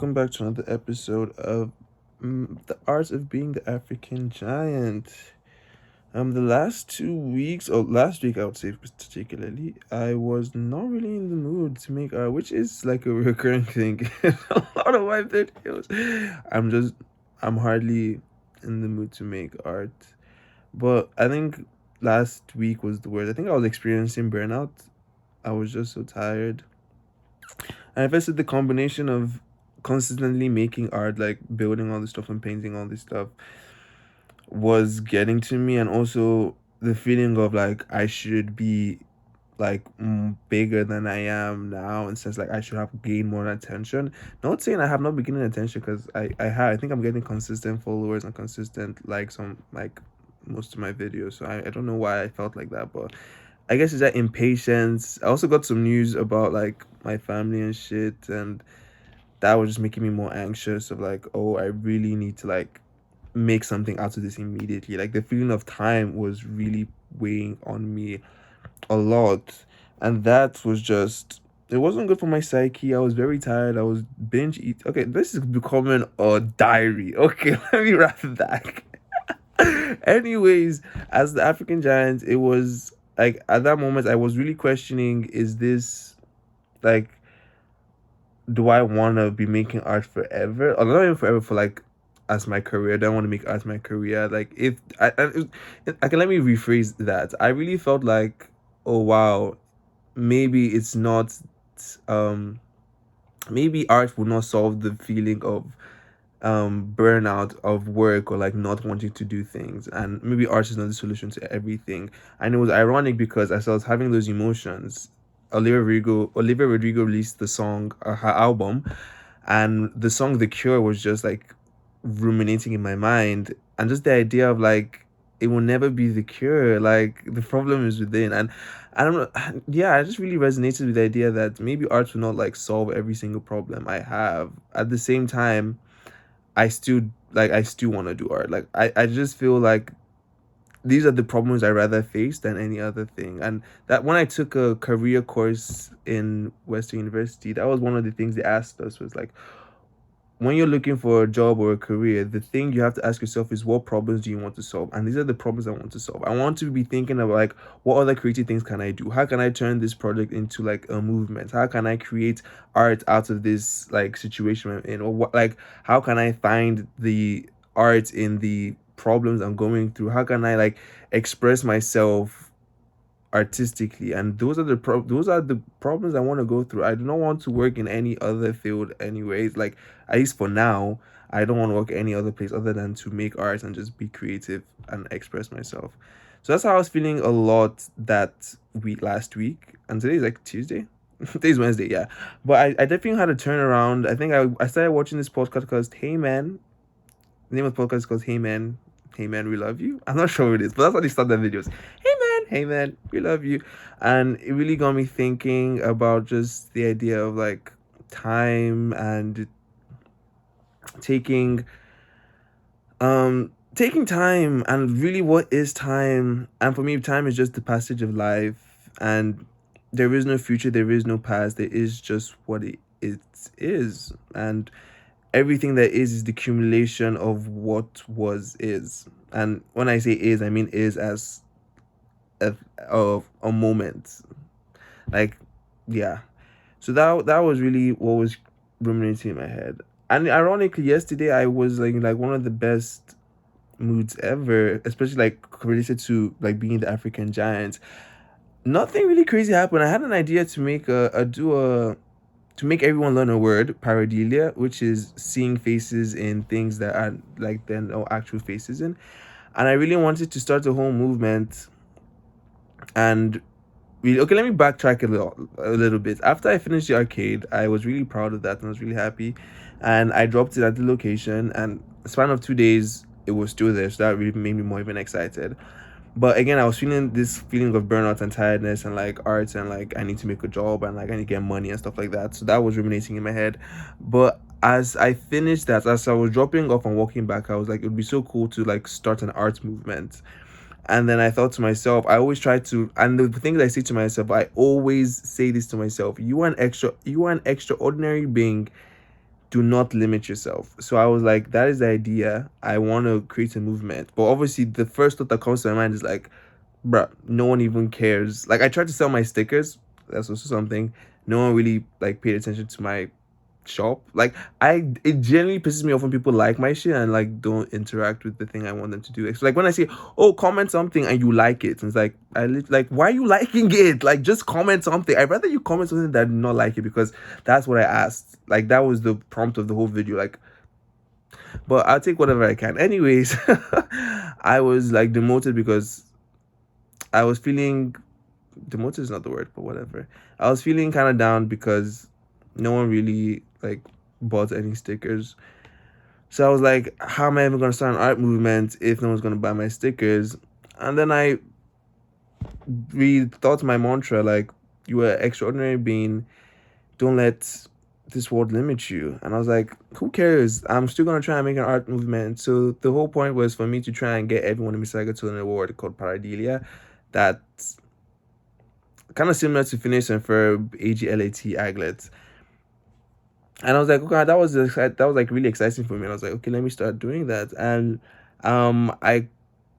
Welcome back to another episode of The Art of Being the African Giant. The last 2 weeks, or last week I would say particularly, I was not really in the mood to make art, which is like a recurring thing in a lot of my videos. I'm just, I'm hardly in the mood to make art. But I think last week was the worst. I think I was experiencing burnout. I was just so tired. And I guess it's the combination of consistently making art, like building all this stuff and painting all this stuff, was getting to me, and also the feeling of like I should be like bigger than I am now, and since like I should have gained more attention. Not saying I have not been getting attention, because I think I'm getting consistent followers and consistent likes on like most of my videos. So I don't know why I felt like that, but I guess it's that impatience. I also got some news about like my family and shit, and that was just making me more anxious of like, oh, I really need to like make something out of this immediately. Like the feeling of time was really weighing on me a lot. And that was just, it wasn't good for my psyche. I was very tired. I was binge eat. Okay, this is becoming a diary. Okay, let me wrap it back. Anyways, as the African giant, it was like at that moment I was really questioning, is this like, do I want to be making art forever? Or not even forever, for like as my career. I don't want to make art my career. Like if I can, let me rephrase that. I really felt like, oh wow, maybe it's not um maybe art will not solve the feeling of burnout of work, or like not wanting to do things, and maybe art is not the solution to everything. And it was ironic because as I was having those emotions, Olivia Rodrigo released the song, her album, and the song The Cure was just like ruminating in my mind, and just the idea of like it will never be the cure, like the problem is within. And I don't know, yeah, I just really resonated with the idea that maybe art will not like solve every single problem I have. At the same time, I still want to do art. Like I just feel like these are the problems I rather face than any other thing. And that when I took a career course in Western University, that was one of the things they asked us, was like, when you're looking for a job or a career, the thing you have to ask yourself is, what problems do you want to solve? And these are the problems I want to solve. I want to be thinking about like, what other creative things can I do? How can I turn this project into like a movement? How can I create art out of this like situation I'm in? Or what, like, how can I find the art in the problems I'm going through? How can I like express myself artistically? And those are the problems I want to go through. I do not want to work in any other field anyways, like at least for now. I don't want to work any other place other than to make art and just be creative and express myself. So that's how I was feeling a lot that week, last week. And today is like Tuesday. Today's Wednesday, yeah. But I definitely had a turnaround. I think I started watching this podcast called Hey Man. The name of the podcast is called Hey Man, we love you. I'm not sure what it is, but that's how they start their videos. Hey man, we love you. And it really got me thinking about just the idea of like time, and taking taking time, and really what is time. And for me, time is just the passage of life, and there is no future, there is no past, there is just what it is. And everything that is the accumulation of what was is. And when I say is, I mean is as a, a moment. Like, yeah. So that was really what was ruminating in my head. And ironically, yesterday I was like one of the best moods ever, especially like related to like being the African giant. Nothing really crazy happened. I had an idea to make a do a to make everyone learn a word, pareidolia, which is seeing faces in things that are like then no actual faces in. And I really wanted to start a whole movement. And okay, let me backtrack a little bit. After I finished the arcade, I was really proud of that and I was really happy. And I dropped it at the location, and span of 2 days it was still there. So that really made me more even excited. But again, I was feeling this feeling of burnout and tiredness, and like arts, and like I need to make a job, and like I need to get money and stuff like that. So that was ruminating in my head. But as I finished that, as I was dropping off and walking back, I was like, it would be so cool to like start an art movement. And then I thought to myself, I always try to, and the things I say to myself, I always say this to myself: you are an extraordinary being do not limit yourself. So I was like, that is the idea. I want to create a movement. But obviously, the first thought that comes to my mind is like, bruh, no one even cares. Like, I tried to sell my stickers. That's also something. No one really like paid attention to my shop. Like, it genuinely pisses me off when people like my shit and like don't interact with the thing I want them to do. It's like when I say, "Oh, comment something," and you like it, and it's like like, why are you liking it? Like, just comment something. I'd rather you comment something than not like it, because that's what I asked. Like, that was the prompt of the whole video. Like, but I'll take whatever I can. Anyways, I was like demoted because I was feeling demoted is not the word, but whatever. I was feeling kind of down because no one really like bought any stickers. So I was like, how am I ever gonna start an art movement if no one's gonna buy my stickers? And then I rethought my mantra, like, you are an extraordinary being, don't let this world limit you. And I was like, who cares? I'm still gonna try and make an art movement. So the whole point was for me to try and get everyone in Mississauga to an award called Paradilia, that kind of similar to Phineas and Ferb AGLAT Aglet. And I was like, okay, that was like really exciting for me. And I was like, okay, let me start doing that. And I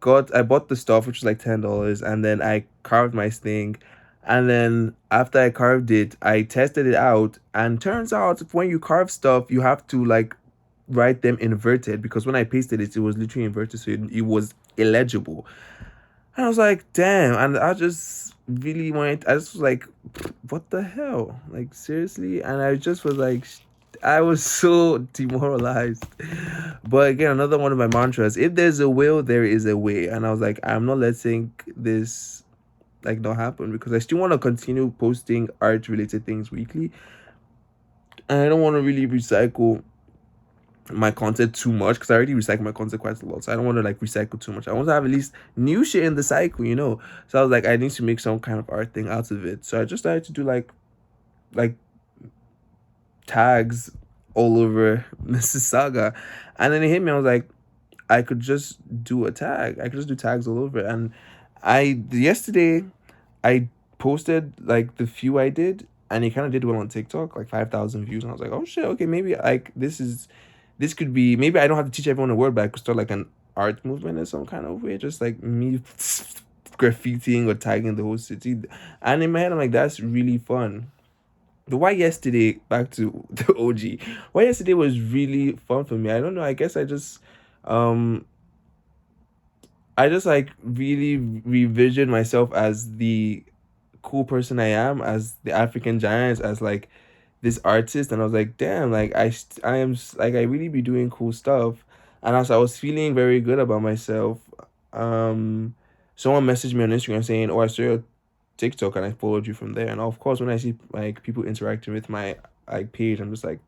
bought the stuff, which was like $10, and then I carved my thing. And then after I carved it, I tested it out, and turns out when you carve stuff, you have to like write them inverted, because when I pasted it, it was literally inverted, so it was illegible. And I was like, damn. And I just really went, I just was like, what the hell? Like, seriously? And I just was like, I was so demoralized. But again, another one of my mantras, if there's a will, there is a way. And I was like, I'm not letting this like not happen, because I still want to continue posting art related things weekly. And I don't want to really recycle my content too much, because I already recycle my content quite a lot. So I don't want to like recycle too much. I want to have at least new shit in the cycle, you know. So I was like, I need to make some kind of art thing out of it. So I just started to do like tags all over Mississauga. And then it hit me, I was like, I could just do a tag. I could just do tags all over. And yesterday I posted like the few I did, and it kind of did well on TikTok, like 5,000 views. And I was like, oh shit, okay, maybe like this could be, maybe I don't have to teach everyone a word, but I could start like an art movement in some kind of way, just like me graffitiing or tagging the whole city. And in my head, I'm like, that's really fun. But why yesterday, back to the OG, why yesterday was really fun for me. I don't know. I guess um, I just like really revision myself as the cool person I am, as the African giant, as like this artist. And I was like, damn, like I am like, I really be doing cool stuff. And as I was feeling very good about myself, um, someone messaged me on Instagram saying, "Oh, I saw your TikTok and I followed you from there." And of course, when I see like people interacting with my like page, I'm just like,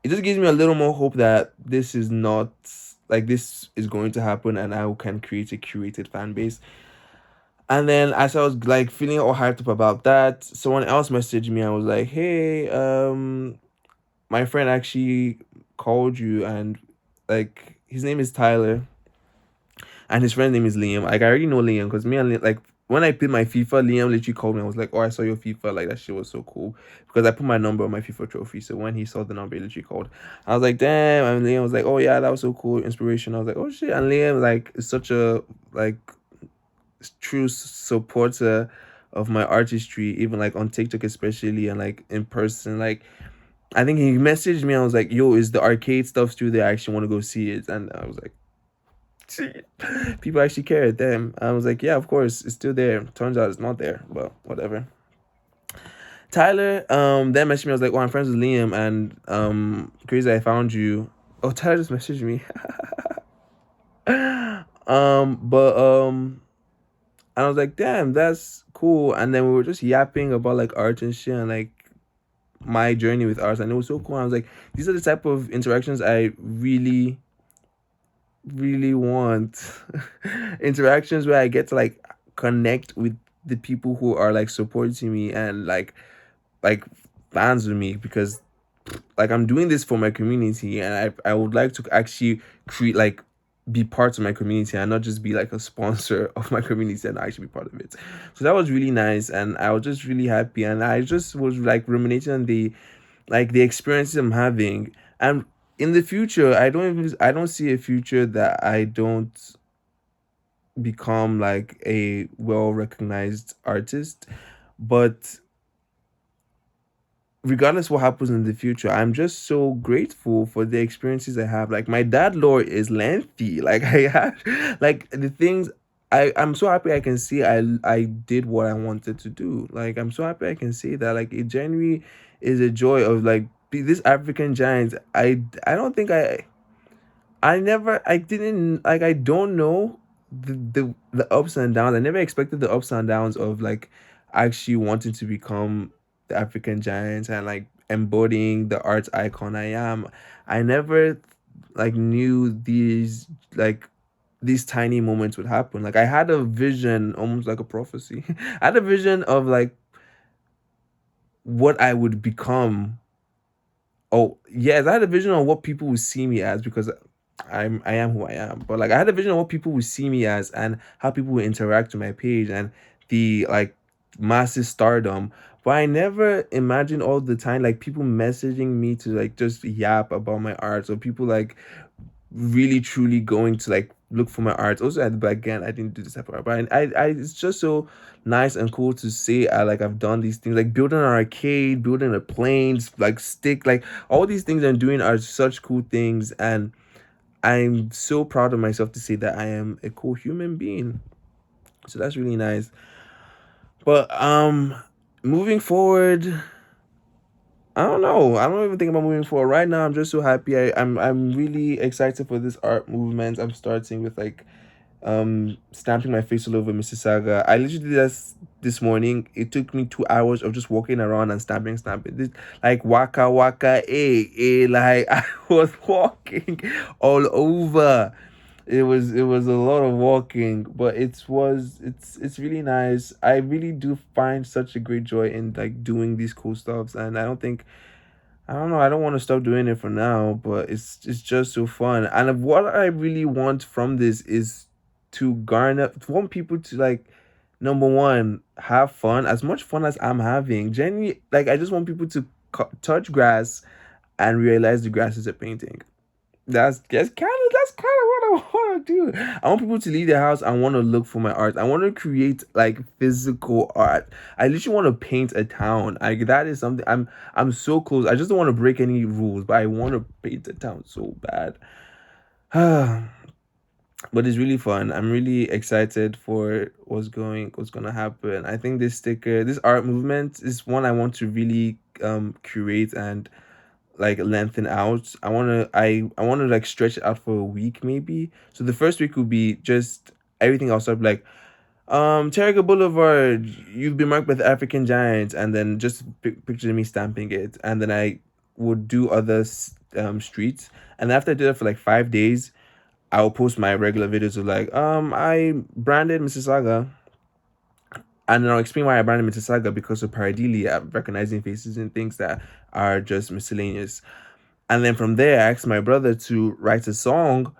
it just gives me a little more hope that this is not like, this is going to happen, and I can create a curated fan base. And then as I was like feeling all hyped up about that, someone else messaged me and was like, "Hey, my friend actually called you, and like his name is Tyler, and his friend name is Liam." Like, I already know Liam, because me and like when I played my FIFA, Liam literally called me and was like, "Oh, I saw your FIFA. Like, that shit was so cool." Because I put my number on my FIFA trophy. So when he saw the number, he literally called. I was like, "Damn." And Liam was like, "Oh yeah, that was so cool. Inspiration." I was like, "Oh shit." And Liam like is such a like true supporter of my artistry, even like on TikTok especially, and like in person. Like, I think he messaged me. I was like, "Yo, is the arcade stuff still there? I actually want to go see it." And I was like, "Shit, people actually care." Damn. I was like, "Yeah, of course, it's still there." Turns out it's not there, but whatever. Tyler, then messaged me. I was like, "Oh, I'm friends with Liam, and crazy, I found you." Oh, Tyler just messaged me. But and I was like, "Damn, that's cool." And then we were just yapping about like art and shit, and like my journey with art, and it was so cool. I was like, these are the type of interactions I really, really want. Interactions where I get to like connect with the people who are like supporting me, and like fans with me, because like I'm doing this for my community, and I would like to actually create like be part of my community, and not just be like a sponsor of my community, and actually be part of it. So that was really nice, and I was just really happy, and I just was like ruminating on the like the experiences I'm having. And in the future, I don't see a future that I don't become like a well recognized artist. But regardless what happens in the future, I'm just so grateful for the experiences I have. Like my dad lore is lengthy. Like I have like the things I'm so happy I can see I did what I wanted to do. Like I'm so happy I can say that. Like it genuinely is a joy of like this African giant. I don't think I didn't like I don't know the ups and downs. I never expected the ups and downs of like actually wanting to become the African giant and like embodying the arts icon I am. I never like knew like these tiny moments would happen. Like I had a vision, almost like a prophecy. I had a vision of like what I would become. Oh, yes, I had a vision of what people would see me as because I am who I am. But like I had a vision of what people would see me as and how people would interact with my page and the like massive stardom. But I never imagined all the time like people messaging me to like just yap about my art or people like really truly going to like look for my art. Also at the back again, I didn't do this type of art, but I it's just so nice and cool to see. I've done these things like building an arcade, building a planes, like stick, like all these things I'm doing are such cool things, and I'm so proud of myself to say that I am a cool human being. So that's really nice. But moving forward, I don't know. I don't even think about moving forward. Right now I'm just so happy. I'm really excited for this art movement. I'm starting with like stamping my face all over Mississauga. I literally did this morning. It took me 2 hours of just walking around and stamping this like waka waka like I was walking all over. It was a lot of walking, but it's really nice. I really do find such a great joy in like doing these cool stuffs, and I don't know. I don't want to stop doing it for now, but it's just so fun. And what I really want from this is to garner want people to like number one have fun as much fun as I'm having. Genuinely, like I just want people to touch grass and realize the grass is a painting. That's kind of what I want to do. I want people to leave their house and want to look for my art. I want to create like physical art. I literally want to paint a town. Like that is something I'm so close. I just don't want to break any rules, but I want to paint a town so bad. But it's really fun. I'm really excited for what's gonna happen. I think this art movement is one I want to really curate and like lengthen out. I want to like stretch it out for a week maybe. So the first week will be just everything else up like Terriga Boulevard, you've been marked by the African Giant, and then just picture me stamping it, and then I would do other streets, and after I did it for like 5 days, I'll post my regular videos of like I branded Mississauga, and then I'll explain why I branded Mississauga because of pareidolia, recognizing faces and things that are just miscellaneous. And then from there, I asked my brother to write a song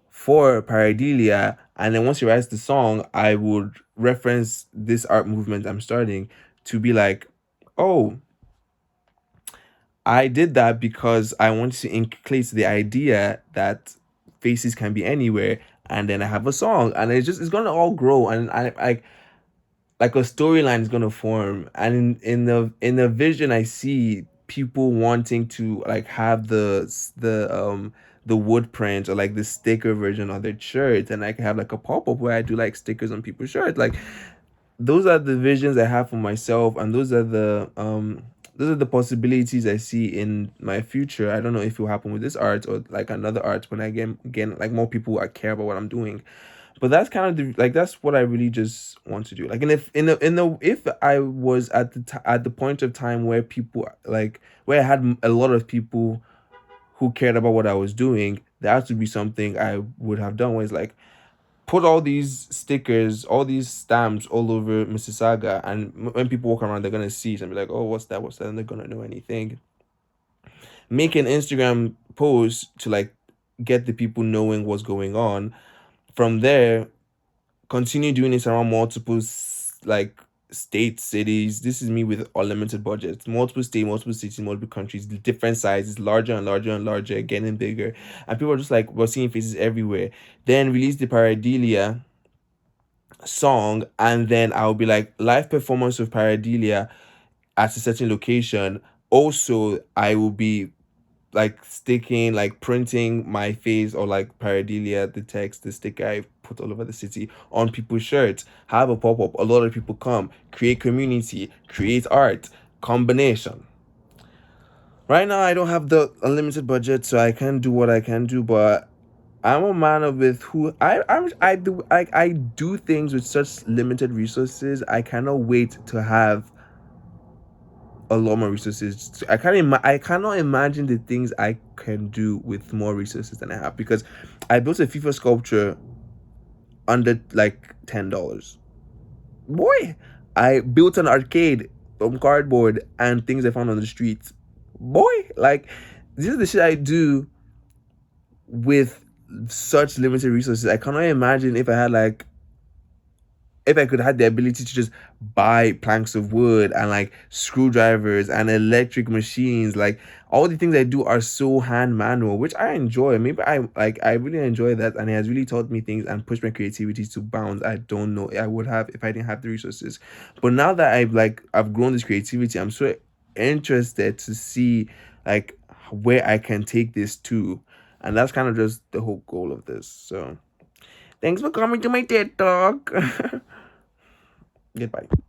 for pareidolia. And then once he writes the song, I would reference this art movement I'm starting to be like, oh, I did that because I want to include the idea that faces can be anywhere. And then I have a song, and it's gonna all grow, and I like a storyline is gonna form, and in the vision I see people wanting to like have the wood print or like the sticker version on their shirt, and I can have like a pop-up where I do like stickers on people's shirts. Like those are the visions I have for myself, and those are the possibilities I see in my future. I don't know if it will happen with this art or like another art when I get again like more people I care about what I'm doing. But that's kind of that's what I really just want to do. Like, and if I was at at the point of time where people like where I had a lot of people who cared about what I was doing, that has to be something I would have done. Where it's like put all these stickers, all these stamps all over Mississauga, and when people walk around, they're gonna see it and be like, "Oh, what's that? What's that?" And they're gonna know anything. Make an Instagram post to like get the people knowing what's going on. From there, continue doing this around multiple like states, cities. This is me with unlimited budgets, multiple states, multiple cities, multiple countries, different sizes, larger and larger and larger, getting bigger. And people are just like, we're seeing faces everywhere. Then release the Paradelia song, and then I'll be like, live performance of Paradelia at a certain location. Also, I will be like sticking, like printing my face or like Paradelia, the text, the sticker I put all over the city on people's shirts, have a pop up. A lot of people come, create community, create art, combination. Right now, I don't have the unlimited budget, so I can't do what I can do, but I'm a man of with who I do things with such limited resources. I cannot wait to have a lot more resources. I cannot imagine the things I can do with more resources than I have, because I built a FIFA sculpture under like $10. Boy, I built an arcade from cardboard and things I found on the streets. Boy, like this is the shit I do with such limited resources. I cannot imagine if I could have the ability to just buy planks of wood and like screwdrivers and electric machines. Like all the things I do are so hand manual, which I enjoy. Maybe I really enjoy that, and it has really taught me things and pushed my creativity to bounds I don't know I would have if I didn't have the resources. But now that I've grown this creativity, I'm so interested to see like where I can take this to. And that's kind of just the whole goal of this. So thanks for coming to my TED Talk. Goodbye.